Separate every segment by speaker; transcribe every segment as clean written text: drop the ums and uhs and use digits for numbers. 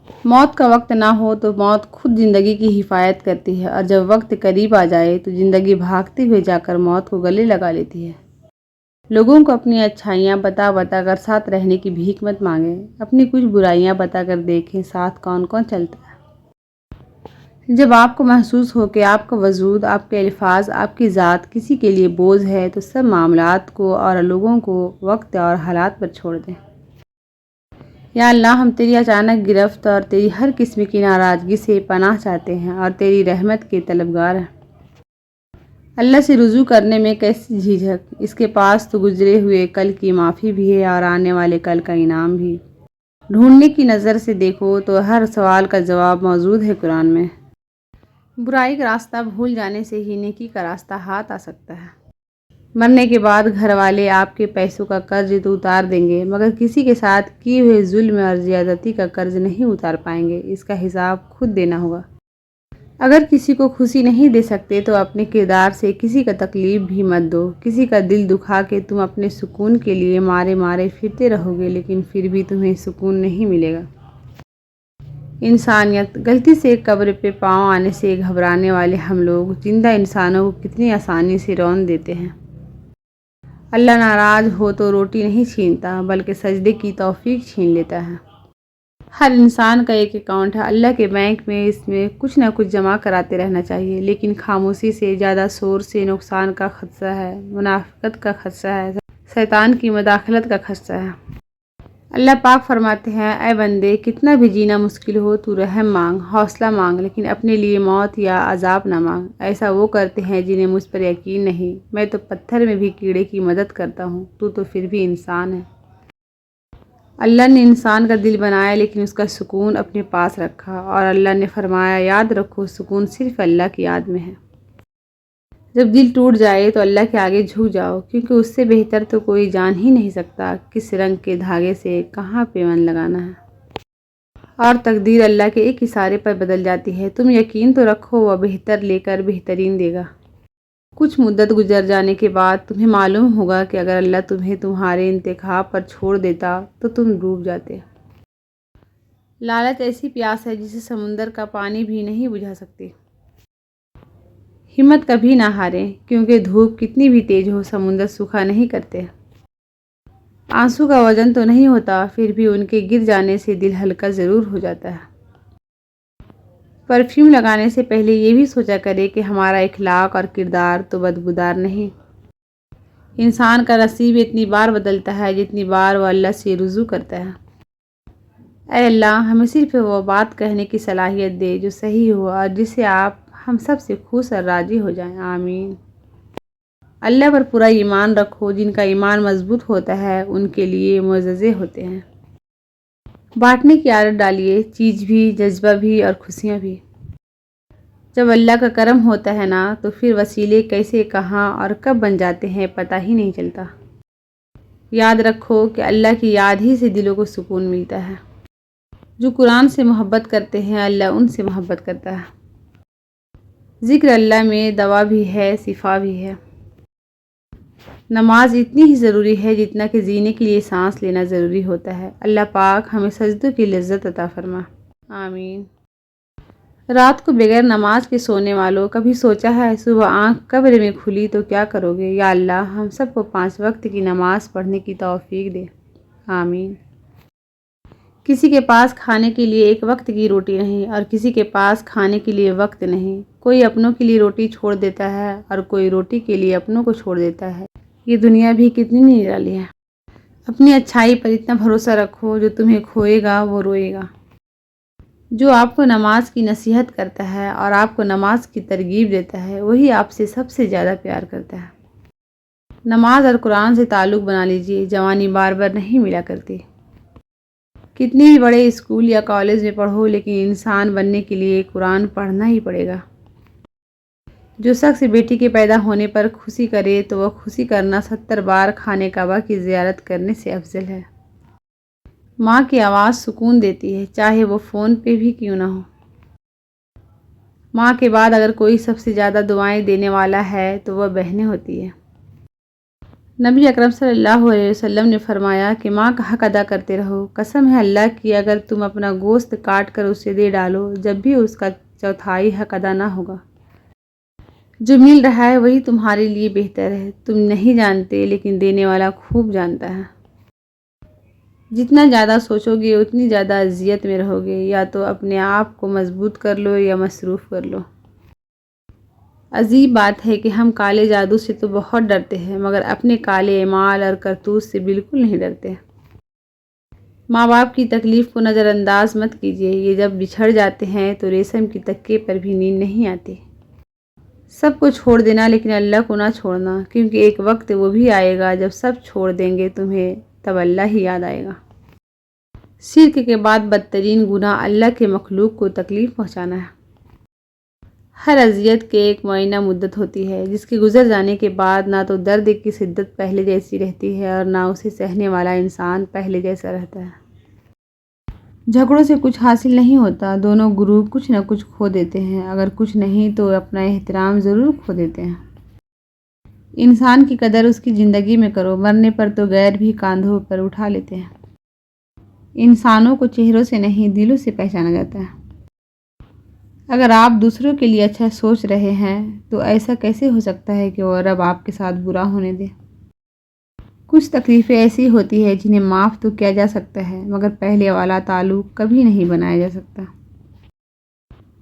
Speaker 1: موت کا وقت نہ ہو تو موت خود زندگی کی حفاظت کرتی ہے، اور جب وقت قریب آ جائے تو زندگی بھاگتے ہوئے جا کر موت کو گلے لگا لیتی ہے۔ لوگوں کو اپنی اچھائیاں بتا بتا کر ساتھ رہنے کی بھیک مت مانگیں، اپنی کچھ برائیاں بتا کر دیکھیں ساتھ کون کون چلتا ہے۔ جب آپ کو محسوس ہو کہ آپ کا وجود، آپ کے الفاظ، آپ کی ذات کسی کے لیے بوجھ ہے تو سب معاملات کو اور لوگوں کو وقت اور حالات پر چھوڑ دیں۔ یا اللہ، ہم تیری اچانک گرفت اور تیری ہر قسم کی ناراضگی سے پناہ چاہتے ہیں اور تیری رحمت کے طلبگار ہیں۔ اللہ سے رجوع کرنے میں کیسی جھجھک، اس کے پاس تو گزرے ہوئے کل کی معافی بھی ہے اور آنے والے کل کا انعام بھی۔ ڈھونڈنے کی نظر سے دیکھو تو ہر سوال کا جواب موجود ہے قرآن میں۔ برائی کا راستہ بھول جانے سے ہی نیکی کا راستہ ہاتھ آ سکتا ہے۔ مرنے کے بعد گھر والے آپ کے پیسوں کا قرض تو اتار دیں گے، مگر کسی کے ساتھ کیے ہوئے ظلم اور زیادتی کا قرض نہیں اتار پائیں گے، اس کا حساب خود دینا ہوگا۔ اگر کسی کو خوشی نہیں دے سکتے تو اپنے کردار سے کسی کا تکلیف بھی مت دو۔ کسی کا دل دکھا کے تم اپنے سکون کے لیے مارے مارے پھرتے رہو گے، لیکن پھر بھی تمہیں سکون نہیں ملے گا۔ انسانیت، غلطی سے قبر پہ پاؤں آنے سے گھبرانے والے ہم لوگ زندہ انسانوں کو کتنی آسانی سے رون دیتے ہیں۔ اللہ ناراض ہو تو روٹی نہیں چھینتا بلکہ سجدے کی توفیق چھین لیتا ہے۔ ہر انسان کا ایک اکاؤنٹ ہے اللہ کے بینک میں، اس میں کچھ نہ کچھ جمع کراتے رہنا چاہیے، لیکن خاموشی سے، زیادہ شور سے نقصان کا خدشہ ہے، منافقت کا خدشہ ہے، شیطان کی مداخلت کا خدشہ ہے۔ اللہ پاک فرماتے ہیں، اے بندے، کتنا بھی جینا مشکل ہو تو رحم مانگ، حوصلہ مانگ، لیکن اپنے لیے موت یا عذاب نہ مانگ۔ ایسا وہ کرتے ہیں جنہیں مجھ پر یقین نہیں، میں تو پتھر میں بھی کیڑے کی مدد کرتا ہوں، تو پھر بھی انسان ہے۔ اللہ نے انسان کا دل بنایا لیکن اس کا سکون اپنے پاس رکھا، اور اللہ نے فرمایا، یاد رکھو سکون صرف اللہ کی یاد میں ہے۔ جب دل ٹوٹ جائے تو اللہ کے آگے جھک جاؤ، کیونکہ اس سے بہتر تو کوئی جان ہی نہیں سکتا کس رنگ کے دھاگے سے کہاں پیوند لگانا ہے۔ اور تقدیر اللہ کے ایک اشارے پر بدل جاتی ہے۔ تم یقین تو رکھو، وہ بہتر لے کر بہترین دے گا۔ کچھ مدت گزر جانے کے بعد تمہیں معلوم ہوگا کہ اگر اللہ تمہیں تمہارے انتخاب پر چھوڑ دیتا تو تم ڈوب جاتے۔ لالچ ایسی پیاس ہے جسے سمندر کا پانی بھی نہیں بجھا سکتی۔ ہمت کبھی نہ ہاریں، کیونکہ دھوپ کتنی بھی تیز ہو سمندر سوکھا نہیں کرتے۔ آنسو کا وزن تو نہیں ہوتا، پھر بھی ان کے گر جانے سے دل ہلکا ضرور ہو جاتا ہے۔ پرفیوم لگانے سے پہلے یہ بھی سوچا کرے کہ ہمارا اخلاق اور کردار تو بدبودار نہیں۔ انسان کا نصیب اتنی بار بدلتا ہے جتنی بار وہ اللہ سے رجوع کرتا ہے۔ اے اللہ، ہمیں صرف وہ بات کہنے کی صلاحیت دے جو صحیح ہو اور جس سے آپ ہم سب سے خوش اور راضی ہو جائیں، آمین۔ اللہ پر پورا ایمان رکھو، جن کا ایمان مضبوط ہوتا ہے ان کے لیے معجزے ہوتے ہیں۔ بانٹنے کی عادت ڈالیے، چیز بھی، جذبہ بھی اور خوشیاں بھی۔ جب اللہ کا کرم ہوتا ہے نا تو پھر وسیلے کیسے، کہاں اور کب بن جاتے ہیں پتہ ہی نہیں چلتا۔ یاد رکھو کہ اللہ کی یاد ہی سے دلوں کو سکون ملتا ہے۔ جو قرآن سے محبت کرتے ہیں اللہ ان سے محبت کرتا ہے۔ ذکر اللہ میں دوا بھی ہے، شفا بھی ہے۔ نماز اتنی ہی ضروری ہے جتنا کہ جینے کے لیے سانس لینا ضروری ہوتا ہے۔ اللہ پاک ہمیں سجدوں کی لذت عطا فرما، آمین۔ رات کو بغیر نماز کے سونے والوں، کبھی سوچا ہے صبح آنکھ قبر میں کھلی تو کیا کرو گے؟ یا اللہ ہم سب کو 5 وقت کی نماز پڑھنے کی توفیق دے، آمین۔ کسی کے پاس کھانے کے لیے ایک وقت کی روٹی نہیں اور کسی کے پاس کھانے کے لیے وقت نہیں۔ کوئی اپنوں کے لیے روٹی چھوڑ دیتا ہے اور کوئی روٹی کے لیے اپنوں کو چھوڑ دیتا ہے۔ یہ دنیا بھی کتنی نرالی ہے۔ اپنی اچھائی پر اتنا بھروسہ رکھو، جو تمہیں کھوئے گا وہ روئے گا۔ جو آپ کو نماز کی نصیحت کرتا ہے اور آپ کو نماز کی ترغیب دیتا ہے وہی آپ سے سب سے زیادہ پیار کرتا ہے۔ نماز اور قرآن سے تعلق بنا لیجئے، جوانی بار بار نہیں ملا کرتی۔ کتنے بھی بڑے اسکول یا کالج میں پڑھو، لیکن انسان بننے کے لیے قرآن پڑھنا ہی پڑے گا۔ جو شخص بیٹی کے پیدا ہونے پر خوشی کرے تو وہ خوشی کرنا 70 بار خانہ کعبہ کی زیارت کرنے سے افضل ہے۔ ماں کی آواز سکون دیتی ہے، چاہے وہ فون پہ بھی کیوں نہ ہو۔ ماں کے بعد اگر کوئی سب سے زیادہ دعائیں دینے والا ہے تو وہ بہنیں ہوتی ہیں۔ نبی اکرم صلی اللہ علیہ وسلم نے فرمایا کہ ماں کا حق ادا کرتے رہو، قسم ہے اللہ کی اگر تم اپنا گوشت کاٹ کر اسے دے ڈالو جب بھی اس کا چوتھائی حق ادا نہ ہوگا۔ جو مل رہا ہے وہی تمہارے لیے بہتر ہے، تم نہیں جانتے لیکن دینے والا خوب جانتا ہے۔ جتنا زیادہ سوچو گے اتنی زیادہ اذیت میں رہو گے، یا تو اپنے آپ کو مضبوط کر لو یا مصروف کر لو۔ عجیب بات ہے کہ ہم کالے جادو سے تو بہت ڈرتے ہیں مگر اپنے کالے اعمال اور کرتوت سے بالکل نہیں ڈرتے۔ ماں باپ کی تکلیف کو نظر انداز مت کیجیے، یہ جب بچھڑ جاتے ہیں تو ریشم کی تکے پر بھی نیند نہیں آتی۔ سب کو چھوڑ دینا لیکن اللہ کو نہ چھوڑنا، کیونکہ ایک وقت وہ بھی آئے گا جب سب چھوڑ دیں گے تمہیں، تب اللہ ہی یاد آئے گا۔ شرک کے بعد بدترین گناہ اللہ کے مخلوق کو تکلیف پہنچانا ہے۔ ہر اذیت کے ایک معینہ مدت ہوتی ہے جس کے گزر جانے کے بعد نہ تو درد کی شدت پہلے جیسی رہتی ہے اور نہ اسے سہنے والا انسان پہلے جیسا رہتا ہے۔ جھگڑوں سے کچھ حاصل نہیں ہوتا، دونوں گروہ کچھ نہ کچھ کھو دیتے ہیں، اگر کچھ نہیں تو اپنا احترام ضرور کھو دیتے ہیں۔ انسان کی قدر اس کی زندگی میں کرو، مرنے پر تو غیر بھی کاندھوں پر اٹھا لیتے ہیں۔ انسانوں کو چہروں سے نہیں دلوں سے پہچانا جاتا ہے۔ اگر آپ دوسروں کے لیے اچھا سوچ رہے ہیں تو ایسا کیسے ہو سکتا ہے کہ وہ رب آپ کے ساتھ برا ہونے دے؟ کچھ تکلیفیں ایسی ہوتی ہیں جنہیں معاف تو کیا جا سکتا ہے مگر پہلے والا تعلق کبھی نہیں بنایا جا سکتا۔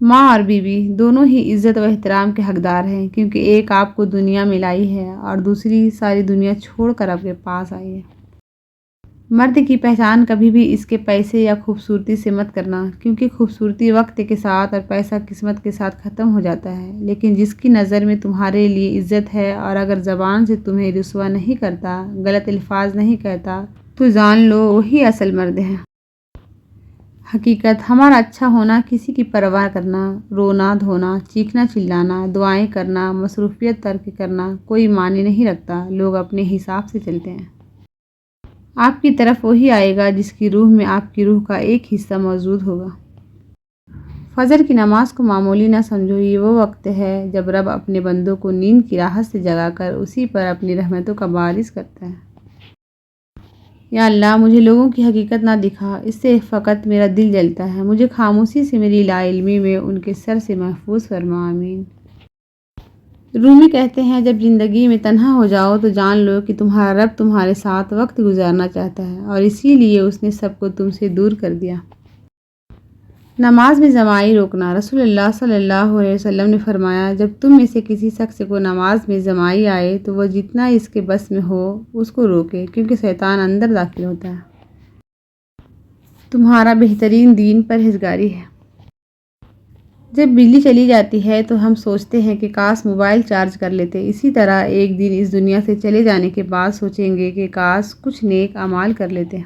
Speaker 1: ماں اور بیوی دونوں ہی عزت و احترام کے حقدار ہیں، کیونکہ ایک آپ کو دنیا میں لائی ہے اور دوسری ساری دنیا چھوڑ کر آپ کے پاس آئی ہے۔ مرد کی پہچان کبھی بھی اس کے پیسے یا خوبصورتی سے مت کرنا، کیونکہ خوبصورتی وقت کے ساتھ اور پیسہ قسمت کے ساتھ ختم ہو جاتا ہے، لیکن جس کی نظر میں تمہارے لیے عزت ہے اور اگر زبان سے تمہیں رسوا نہیں کرتا، غلط الفاظ نہیں کہتا، تو جان لو وہی اصل مرد ہے۔ حقیقت ہمارا اچھا ہونا، کسی کی پرواہ کرنا، رونا دھونا، چیخنا چلانا، دعائیں کرنا، مصروفیت ترک کرنا کوئی معنی نہیں رکھتا، لوگ اپنے حساب سے چلتے ہیں۔ آپ کی طرف وہی آئے گا جس کی روح میں آپ کی روح کا ایک حصہ موجود ہوگا۔ فجر کی نماز کو معمولی نہ سمجھو، یہ وہ وقت ہے جب رب اپنے بندوں کو نیند کی راحت سے جگا کر اسی پر اپنی رحمتوں کا بارش کرتا ہے۔ یا اللہ مجھے لوگوں کی حقیقت نہ دکھا، اس سے فقط میرا دل جلتا ہے، مجھے خاموشی سے میری لا علمی میں ان کے سر سے محفوظ فرما، آمین۔ رومی کہتے ہیں جب زندگی میں تنہا ہو جاؤ تو جان لو کہ تمہارا رب تمہارے ساتھ وقت گزارنا چاہتا ہے اور اسی لیے اس نے سب کو تم سے دور کر دیا۔ نماز میں جماعی روکنا، رسول اللہ صلی اللہ علیہ وسلم نے فرمایا جب تم میں سے کسی شخص کو نماز میں جماعی آئے تو وہ جتنا اس کے بس میں ہو اس کو روکے، کیونکہ شیطان اندر داخل ہوتا ہے۔ تمہارا بہترین دین پرہیزگاری ہے۔ جب بجلی چلی جاتی ہے تو ہم سوچتے ہیں کہ کاش موبائل چارج کر لیتے، اسی طرح ایک دن اس دنیا سے چلے جانے کے بعد سوچیں گے کہ کاش کچھ نیک اعمال کر لیتے۔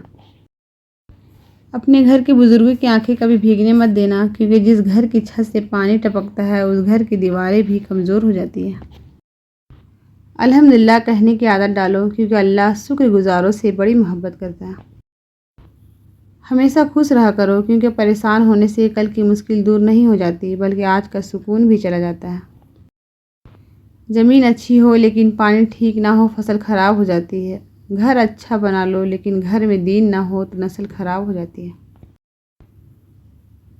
Speaker 1: اپنے گھر کے بزرگوں کی آنکھیں کبھی بھیگنے مت دینا، کیونکہ جس گھر کی چھت سے پانی ٹپکتا ہے اس گھر کی دیواریں بھی کمزور ہو جاتی ہیں۔ الحمدللہ کہنے کی عادت ڈالو، کیونکہ اللہ شکر گزاروں سے بڑی محبت کرتا ہے۔ ہمیشہ خوش رہا کرو، کیونکہ پریشان ہونے سے کل کی مشکل دور نہیں ہو جاتی بلکہ آج کا سکون بھی چلا جاتا ہے۔ زمین اچھی ہو لیکن پانی ٹھیک نہ ہو فصل خراب ہو جاتی ہے۔ گھر اچھا بنا لو لیکن گھر میں دین نہ ہو تو نسل خراب ہو جاتی ہے۔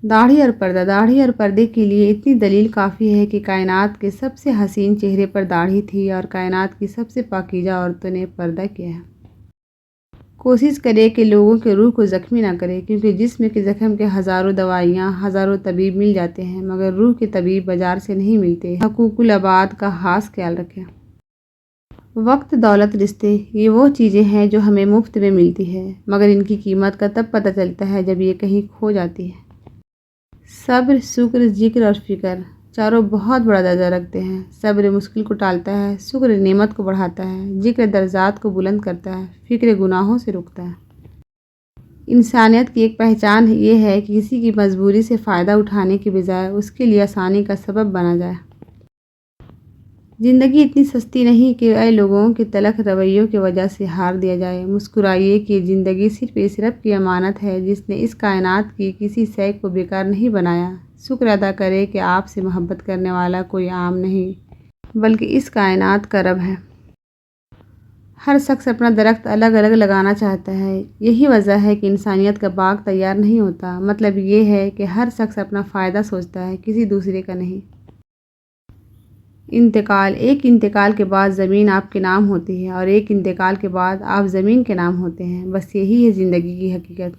Speaker 1: داڑھی اور پردہ، داڑھی اور پردے کے لیے اتنی دلیل کافی ہے کہ کائنات کے سب سے حسین چہرے پر داڑھی تھی اور کائنات کی سب سے پاکیزہ عورتوں نے پردہ کیا ہے۔ کوشش کرے کہ لوگوں کے روح کو زخمی نہ کرے، کیونکہ جسم کے زخم کے ہزاروں دوائیاں، ہزاروں طبیب مل جاتے ہیں مگر روح کے طبیب بازار سے نہیں ملتے۔ حقوق العباد کا خاص خیال رکھیں۔ وقت، دولت، رشتے، یہ وہ چیزیں ہیں جو ہمیں مفت میں ملتی ہے مگر ان کی قیمت کا تب پتہ چلتا ہے جب یہ کہیں کھو جاتی ہے۔ صبر، شکر، ذکر اور فکر چاروں بہت بڑا درجہ رکھتے ہیں۔ صبر مشکل کو ٹالتا ہے، شکر نعمت کو بڑھاتا ہے، ذکر درجات کو بلند کرتا ہے، فکر گناہوں سے روکتا ہے۔ انسانیت کی ایک پہچان یہ ہے کہ کسی کی مجبوری سے فائدہ اٹھانے کے بجائے اس کے لیے آسانی کا سبب بنا جائے۔ زندگی اتنی سستی نہیں کہ اے لوگوں کے تلخ رویوں کی وجہ سے ہار دیا جائے۔ مسکرائیے کہ زندگی صرف اس رب کی امانت ہے جس نے اس کائنات کی کسی شے کو بیکار نہیں بنایا۔ شکر ادا کرے کہ آپ سے محبت کرنے والا کوئی عام نہیں بلکہ اس کائنات کا رب ہے۔ ہر شخص اپنا درخت الگ الگ لگانا چاہتا ہے۔ یہی وجہ ہے کہ انسانیت کا باغ تیار نہیں ہوتا۔ مطلب یہ ہے کہ ہر شخص اپنا فائدہ سوچتا ہے، کسی دوسرے کا نہیں۔ ایک انتقال کے بعد زمین آپ کے نام ہوتی ہے اور ایک انتقال کے بعد آپ زمین کے نام ہوتے ہیں۔ بس یہی ہے زندگی کی حقیقت۔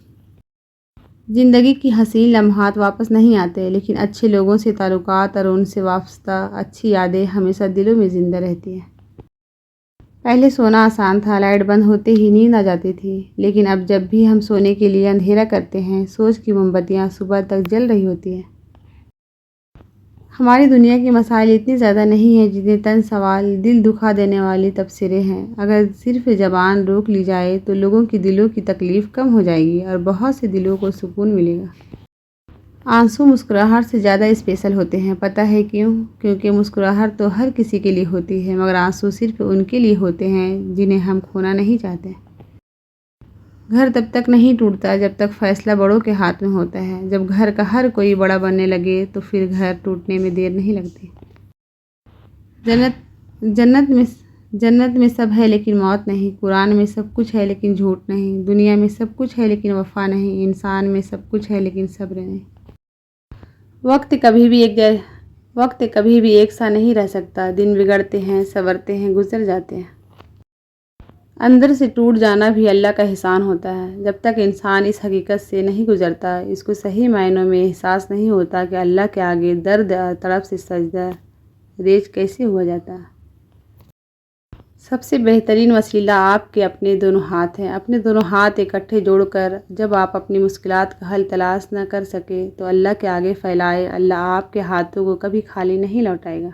Speaker 1: زندگی کی حسین لمحات واپس نہیں آتے، لیکن اچھے لوگوں سے تعلقات اور ان سے وابستہ اچھی یادیں ہمیشہ دلوں میں زندہ رہتی ہیں۔ پہلے سونا آسان تھا، لائٹ بند ہوتے ہی نیند آ جاتی تھی، لیکن اب جب بھی ہم سونے کے لیے اندھیرا کرتے ہیں، سوچ کی موم بتیاں صبح تک جل رہی ہوتی ہیں۔ ہماری دنیا کے مسائل اتنے زیادہ نہیں ہیں جتنے تن سوال، دل دکھا دینے والی تبصرے ہیں۔ اگر صرف زبان روک لی جائے تو لوگوں کی دلوں کی تکلیف کم ہو جائے گی اور بہت سے دلوں کو سکون ملے گا۔ آنسو مسکراہٹ سے زیادہ اسپیشل ہوتے ہیں، پتہ ہے کیوں؟ کیونکہ مسکراہٹ تو ہر کسی کے لیے ہوتی ہے، مگر آنسو صرف ان کے لیے ہوتے ہیں جنہیں ہم کھونا نہیں چاہتے۔ گھر تب تک نہیں ٹوٹتا جب تک فیصلہ بڑوں کے ہاتھ میں ہوتا ہے۔ جب گھر کا ہر کوئی بڑا بننے لگے تو پھر گھر ٹوٹنے میں دیر نہیں لگتی۔ جنت میں سب ہے لیکن موت نہیں، قرآن میں سب کچھ ہے لیکن جھوٹ نہیں، دنیا میں سب کچھ ہے لیکن وفا نہیں، انسان میں سب کچھ ہے لیکن صبر نہیں۔ وقت کبھی بھی ایک سا نہیں رہ سکتا، دن بگڑتے ہیں، سنورتے ہیں، گزر جاتے ہیں۔ اندر سے ٹوٹ جانا بھی اللہ کا احسان ہوتا ہے۔ جب تک انسان اس حقیقت سے نہیں گزرتا، اس کو صحیح معنوں میں احساس نہیں ہوتا کہ اللہ کے آگے درد اور طرف سے سجدہ ریز کیسے ہوا جاتا ہے۔ سب سے بہترین وسیلہ آپ کے اپنے دونوں ہاتھ ہیں۔ اپنے دونوں ہاتھ اکٹھے جوڑ کر جب آپ اپنی مشکلات کا حل تلاش نہ کر سکے تو اللہ کے آگے پھیلائے، اللہ آپ کے ہاتھوں کو کبھی خالی نہیں لوٹائے گا۔